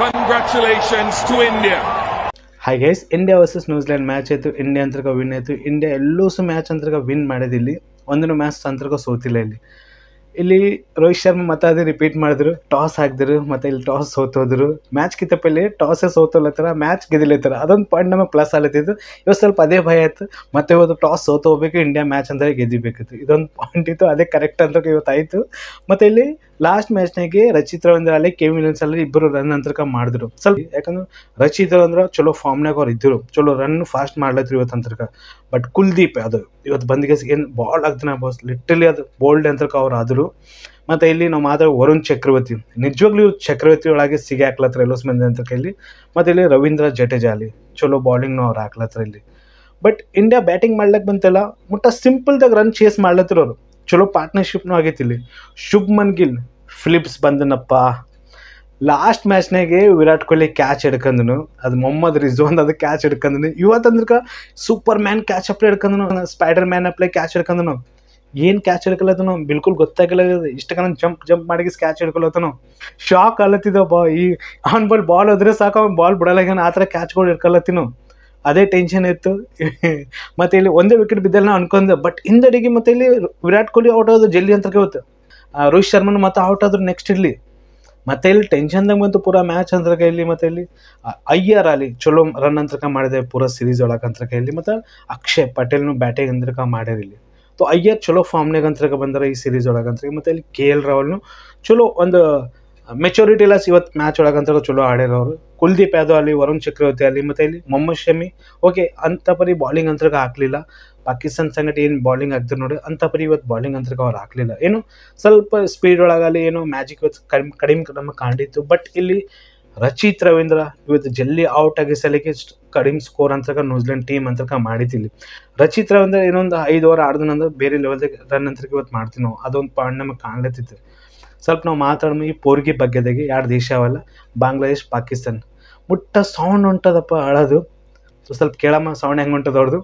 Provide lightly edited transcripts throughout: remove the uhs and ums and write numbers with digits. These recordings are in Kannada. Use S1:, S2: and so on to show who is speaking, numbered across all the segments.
S1: Congratulations to India.
S2: Hi guys, India versus New Zealand match ಆಯಿತು. ಇಂಡಿಯಾ ಅಂತರ್ಗ ವಿನ್ ಆಯಿತು. ಇಂಡಿಯಾ ಎಲ್ಲೂ ಸಹ ಮ್ಯಾಚ್ ಅಂತರ್ಗ ವಿನ್ ಮಾಡಿದ್ದು. ಇಲ್ಲಿ ಒಂದೂ ಮ್ಯಾಚ್ ಅಂತರ್ಗ ಸೋತಿಲ್ಲ. ಇಲ್ಲಿ ರೋಹಿತ್ ಶರ್ಮಾ ಮತ್ತೆ ಅದೇ ರಿಪೀಟ್ ಮಾಡಿದ್ರು, ಟಾಸ್ ಹಾಕಿದ್ರು, ಮತ್ತು ಇಲ್ಲಿ ಟಾಸ್ ಸೋತೋದ್ರು. ಮ್ಯಾಚ್ ಕಿತ್ತಪ್ಪಲ್ಲಿ ಟಾಸೇ ಸೋತೋಲತ್ತರ, ಮ್ಯಾಚ್ ಗೆದಿಲತ್ತರ. ಅದೊಂದು ಪಾಯಿಂಟ್ ನಮಗೆ ಪ್ಲಸ್ ಆಲತ್ತಿದ್ದು. ಇವತ್ತು ಸ್ವಲ್ಪ ಅದೇ ಭಯ ಆಯಿತು, ಮತ್ತೆ ಇವತ್ತು ಟಾಸ್ ಸೋತು ಹೋಗ್ಬೇಕು, ಇಂಡಿಯಾ ಮ್ಯಾಚ್ ಅಂದರೆ ಗೆದಿಬೇಕಿತ್ತು. ಇದೊಂದು ಪಾಯಿಂಟ್ ಇತ್ತು, ಅದೇ ಕರೆಕ್ಟ್ ಅಂತ ಇವತ್ತು ಆಯಿತು. ಮತ್ತು ಇಲ್ಲಿ ಲಾಸ್ಟ್ ಮ್ಯಾಚ್ನಾಗೆ ರಚಿತ್ ರವೀಂದ್ರ ಅಲ್ಲಿ ಕೆವಿನ್ ವಿಲಿಯಮ್ಸನ್ ಇಬ್ಬರು ರನ್ ಅಂತರ್ಕ ಮಾಡಿದ್ರು. ಸ್ವಲ್ಪ ಯಾಕಂದ್ರೆ ರಚಿತ್ ರವೀಂದ್ರ ಚಲೋ ಫಾರ್ಮ್ನಾಗ ಅವ್ರು ಇದ್ದರು, ಚಲೋ ರನ್ ಫಾಸ್ಟ್ ಮಾಡ್ಲತ್ರು ಇವತ್ತು ಅಂತರ್ಕ. ಬಟ್ ಕುಲ್ದೀಪ್ ಅದು ಇವತ್ತು ಬಂದಿಗೆ ಏನು ಬಾಲ್ ಆಗ್ತಾನೆ ಬಾಸ್, ಲಿಟ್ರಲಿ ಅದು ಬೋಲ್ಡ್ ಅಂತರ್ಕ ಅವ್ರು ಆದರು. ಮತ್ತು ಇಲ್ಲಿ ನಾವು ಮಾತ್ರ ವರುಣ್ ಚಕ್ರವರ್ತಿ, ನಿಜವಾಗ್ಲೂ ಚಕ್ರವರ್ತಿ ಒಳಗೆ ಸಿಗಿ ಹಾಕ್ಲತ್ರ ಎಲ್ಲೋಸ್ ಮಂದಿ ಅಂತ ಕೈಲಿ. ಮತ್ತು ಇಲ್ಲಿ ರವೀಂದ್ರ ಜಡೇಜಾ ಅಲ್ಲಿ ಚಲೋ ಬಾಲಿಂಗ್ನು ಅವ್ರು ಹಾಕ್ಲತ್ರ ಇಲ್ಲಿ. ಬಟ್ ಇಂಡಿಯಾ ಬ್ಯಾಟಿಂಗ್ ಮಾಡ್ಲಿಕ್ಕೆ ಬಂತಲ್ಲ, ಮುಟ್ಟ ಸಿಂಪಲ್ದಾಗ ರನ್ ಚೇಸ್ ಮಾಡ್ಲತ್ತಿರು ಅವರು. ಚಲೋ ಪಾರ್ಟ್ನರ್ಶಿಪ್ನೂ ಆಗೈತಿ ಇಲ್ಲಿ. ಶುಭ್ಮನ್ ಗಿಲ್ ಫಿಲಿಪ್ಸ್ ಬಂದನಪ್ಪ. ಲಾಸ್ಟ್ ಮ್ಯಾಚ್ನಾಗೆ ವಿರಾಟ್ ಕೊಹ್ಲಿ ಕ್ಯಾಚ್ ಹಿಡ್ಕಂದನು, ಅದು ಮೊಹಮ್ಮದ್ ರಿಜ್ವಾನ್ ಅದು ಕ್ಯಾಚ್ ಹಿಡ್ಕಂದನು. ಇವತ್ತಂದ್ರಕ ಸೂಪರ್ ಮ್ಯಾನ್ ಕ್ಯಾಚ್ ಅಪ್ಲೈ ಹಿಡ್ಕಂದನು, ಸ್ಪೈಡರ್ ಮ್ಯಾನ್ ಅಪ್ಲೈ ಕ್ಯಾಚ್ ಹಿಡ್ಕಂದನು. ಏನು ಕ್ಯಾಚ್ ಹಿಡ್ಕೊಳತ್ತನು ಬಿಲ್ಕುಲ್ ಗೊತ್ತಾಗಿಲ್ಲ. ಇಷ್ಟಕ್ಕ ಜಂಪ್ ಮಾಡಿ ಕ್ಯಾಚ್ ಹಿಡ್ಕೊಳತ್ತನು. ಶಾಕ್ ಆಲತ್ತಿದ್ದಪ್ಪ. ಈ ಆನ್ ಬಾಲ್ ಹೋದ್ರೆ ಸಾಕು, ಅವ್ನು ಬಾಲ್ ಬಿಡಲಾಗ್ಯಾನ, ಆ ಥರ ಕ್ಯಾಚ್ಗಳು ಹಿಡ್ಕೊಳತ್ತಿನು. ಅದೇ ಟೆನ್ಷನ್ ಇತ್ತು. ಮತ್ತು ಇಲ್ಲಿ ಒಂದೇ ವಿಕೆಟ್ ಬಿದ್ದಲ್ಲ ನಾವು ಅನ್ಕೊಂಡೆ. ಬಟ್ ಹಿಂದಡಿಗೆ ಮತ್ತೆ ಇಲ್ಲಿ ವಿರಾಟ್ ಕೊಹ್ಲಿ ಔಟ್ ಆಗೋದು ಜಲ್ದಿ ಅಂತ ಇವತ್ತು. ರೋಹಿತ್ ಶರ್ಮನು ಮತ್ತೆ ಔಟ್ ಆದ್ರು ನೆಕ್ಸ್ಟ್ ಇಲ್ಲಿ. ಮತ್ತೆ ಇಲ್ಲಿ ಟೆನ್ಷನ್ದಾಗ ಬಂತು ಪೂರಾ ಮ್ಯಾಚ್ ಅಂತರ್ಕ ಇಲ್ಲಿ. ಮತ್ತು ಇಲ್ಲಿ ಅಯ್ಯರ್ ಅಲ್ಲಿ ಚಲೋ ರನ್ ಅಂತರ್ಕ ಮಾಡಿದೆ ಪೂರಾ ಸೀರೀಸ್ ಒಳಗೆ ಅಂತರ್ಕ ಇಲ್ಲಿ. ಮತ್ತು ಅಕ್ಷಯ್ ಪಟೇಲ್ನು ಬ್ಯಾಟಿಂಗ್ ಅಂತರ್ಕ ಮಾಡ್ಯಾರ ಇಲ್ಲಿ. ಸೊ ಅಯ್ಯರ್ ಚಲೋ ಫಾರ್ಮ್ನಾಗ ಅಂತರ್ಕ ಬಂದಾರ ಈ ಸೀರೀಸ್ ಒಳಗೆ ಅಂತ. ಮತ್ತು ಇಲ್ಲಿ KL ರಾಹುಲ್ನು ಚಲೋ ಒಂದು ಮೆಚೂರಿಟಿ ಇಲ್ಲ ಇವತ್ತು ಮ್ಯಾಚ್ ಒಳಗೆ ಅಂತ ಚಲೋ ಆಡ್ಯಾರ ಅವರು. ಕುಲ್ದೀಪ್ ಯಾದವ್ ಅಲ್ಲಿ, ವರುಣ್ ಚಕ್ರವರ್ತಿ ಅಲ್ಲಿ, ಮತ್ತು ಇಲ್ಲಿ ಮೊಹಮ್ಮದ್ ಶಮಿ ಓಕೆ ಅಂಥ ಪರಿ ಬಾಲಿಂಗ್ ಅಂತರ್ಗ ಹಾಕಲಿಲ್ಲ. ಪಾಕಿಸ್ತಾನ ಸಂಗಟ ಏನು ಬಾಲಿಂಗ್ ಆಗ್ತಾರೆ ನೋಡಿ, ಅಂಥ ಪರಿ ಇವತ್ತು ಬಾಲಿಂಗ್ ಅಂತರ್ಗ ಅವ್ರು ಹಾಕಲಿಲ್ಲ. ಏನು ಸ್ವಲ್ಪ ಸ್ಪೀಡ್ ಒಳಗಲ್ಲಿ ಏನೋ ಮ್ಯಾಜಿಕ್ ಇವತ್ತು ಕಡಿಮೆ ನಮಗೆ ಕಾಣಿತ್ತು. ಬಟ್ ಇಲ್ಲಿ ರಚಿತ್ ರವೀಂದ್ರ ಇವತ್ತು ಜಲ್ದಿ ಔಟ್ ಆಗಿ ಸಲಿಕ್ಕೆ ಕಡಿಮೆ ಸ್ಕೋರ್ ಅಂತರ್ಗ ನ್ಯೂಜಿಲೆಂಡ್ ಟೀಮ್ ಅಂತರ್ಕ ಮಾಡಿತ್ತು ಇಲ್ಲಿ. ರಚಿತ್ ರವೀಂದ್ರ ಇನ್ನೊಂದು 5 ಓವರ್ ಆಡ್ದನಂದ್ರೆ ಬೇರೆ ಲೆವೆಲ್ದಾಗ ರನ್ ಅಂತರ್ಕ ಇವತ್ತು ಮಾಡ್ತೀವಿ ನಾವು. ಅದೊಂದು ಪಾಯಿಂಟ್ ನಮಗೆ ಕಾಣ್ಲತ್ತಿತ್ತು. ಸ್ವಲ್ಪ ನಾವು ಮಾತಾಡೋಣ ಈ ಪೋರ್ಗಿ ಬಗ್ಗೆದಾಗೆ. 2 ದೇಶ ಅವಲ್ಲ, ಬಾಂಗ್ಲಾದೇಶ್ ಪಾಕಿಸ್ತಾನ. ಮುಟ್ಟ ಸೌಂಡ್ ಹೊಂಟದಪ್ಪ ಅಳೋದು. ಸ್ವಲ್ಪ ಕೇಳಮ್ಮ ಸೌಂಡ್ ಹೆಂಗೆ ಹೊಂಟದ ಅವ್ರದ್ದು.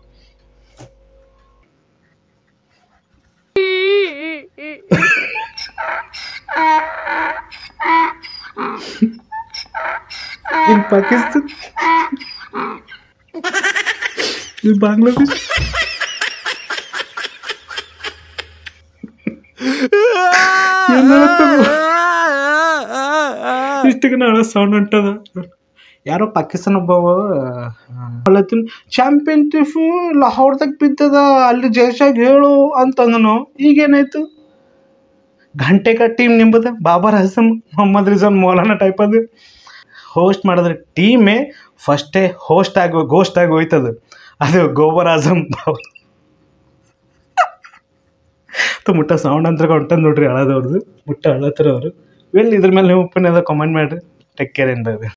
S2: in Pakistan, in Bangladesh. ಇಷ್ಟಕ್ಕೆ ನಾಳೆ ಸೌಂಡ್ ಹೊಂಟದ. ಯಾರೋ ಪಾಕಿಸ್ತಾನ ಒಬ್ಬವ ಚಾಂಪಿಯನ್ಶಿಪ್ ಲಾಹೋರ್ದಾಗ ಬಿದ್ದದ, ಅಲ್ಲಿ ಜೈಶಾಗ ಹೇಳು ಅಂತಂದನು. ಈಗೇನಾಯ್ತು, ಘಂಟೆಕ ಟೀಮ್ ನಿಂಬದ, ಬಾಬರ್ ಆಜಮ್, ಮೊಹಮ್ಮದ್ ರಿಜ್ವಾನ್, ಮೌಲಾನಾ ಟೈಪ್ ಅದು ಹೋಸ್ಟ್ ಮಾಡಿದ್ರೆ ಟೀಮೇ ಫಸ್ಟೇ ಗೋಸ್ಟ್ ಆಗಿ ಹೋಯ್ತದ. ಅದು ಗೋಬರ್ ಆಜಮ್ ಮುಟ್ಟ ಸೌಂಡ್ ಅಂತ ಹೊಂಟದ್ ನೋಡ್ರಿ ಅಳದವ್ರದ್ದು. ಮುಟ್ಟ ಅಳತ್ತಾರ ಅವರು. ಇದ್ರ ಮೇಲೆ ನೀವು ಒಪ್ಪಿನ ಕಮೆಂಟ್ ಮಾಡಿರಿ. Take care.